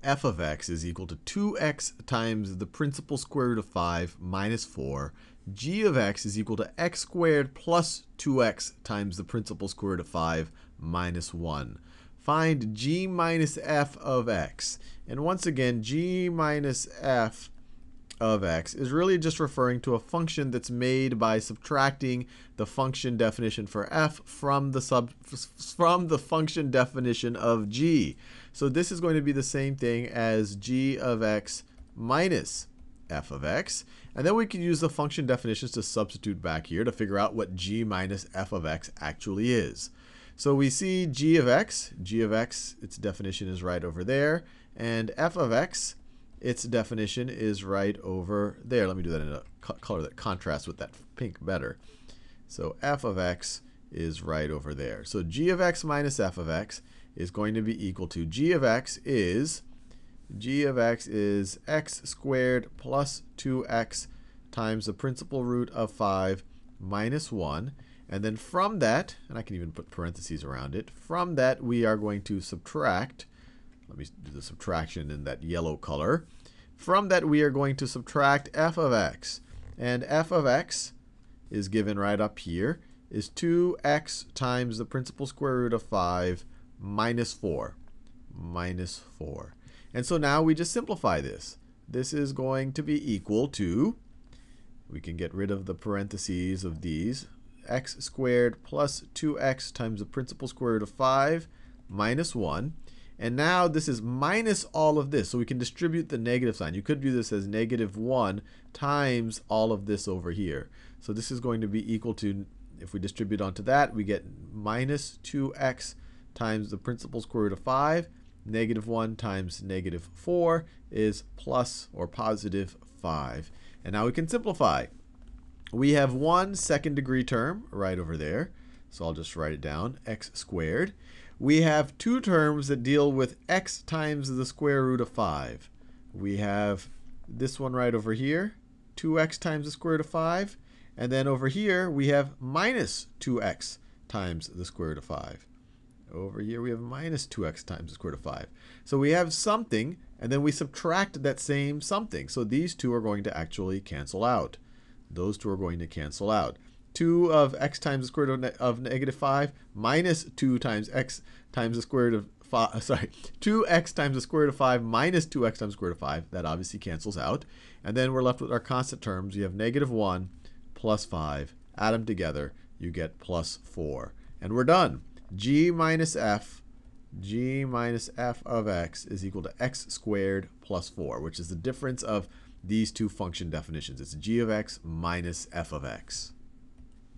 f of x is equal to 2x times the principal square root of 5 minus 4. G of x is equal to x squared plus 2x times the principal square root of 5 minus 1. Find g minus f of x. And once again, g minus f of x is really just referring to a function that's made by subtracting the function definition for f from the function definition of g. So this is going to be the same thing as g of x minus f of x. And then we can use the function definitions to substitute back here to figure out what g minus f of x actually is. So we see g of x, its definition is right over there, and f of x, its definition is right over there. Let me do that in a color that contrasts with that pink better. So f of x is right over there. So g of x minus f of x is going to be equal to g of x is x squared plus 2x times the principal root of 5 minus 1. And then from that, and I can even put parentheses around it, from that we are going to subtract. Let me do the subtraction in that yellow color. From that we are going to subtract f of x. And f of x is given right up here, is 2x times the principal square root of 5 minus 4. Minus 4. And so now we just simplify this. This is going to be equal to, we can get rid of the parentheses of these, x squared plus 2x times the principal square root of 5 minus 1. And now this is minus all of this, so we can distribute the negative sign. You could view this as negative 1 times all of this over here. So this is going to be equal to, if we distribute onto that, we get minus 2x times the principal square root of 5. Negative 1 times negative 4 is plus or positive 5. And now we can simplify. We have one second degree term right over there. So I'll just write it down, x squared. We have two terms that deal with x times the square root of 5. We have this one right over here, 2x times the square root of 5. And then over here, we have minus 2x times the square root of 5. Over here, we have minus 2x times the square root of 5. So we have something, and then we subtract that same something. So these two are going to actually cancel out. Those two are going to cancel out. 2 of x times the square root of negative 5 minus 2 times x times the square root of 5, 2x times the square root of 5 minus 2x times the square root of 5. That obviously cancels out. And then we're left with our constant terms. You have negative 1 plus 5. Add them together. You get plus 4. And we're done. G minus f of x is equal to x squared plus 4, which is the difference of these two function definitions. It's g of x minus f of x.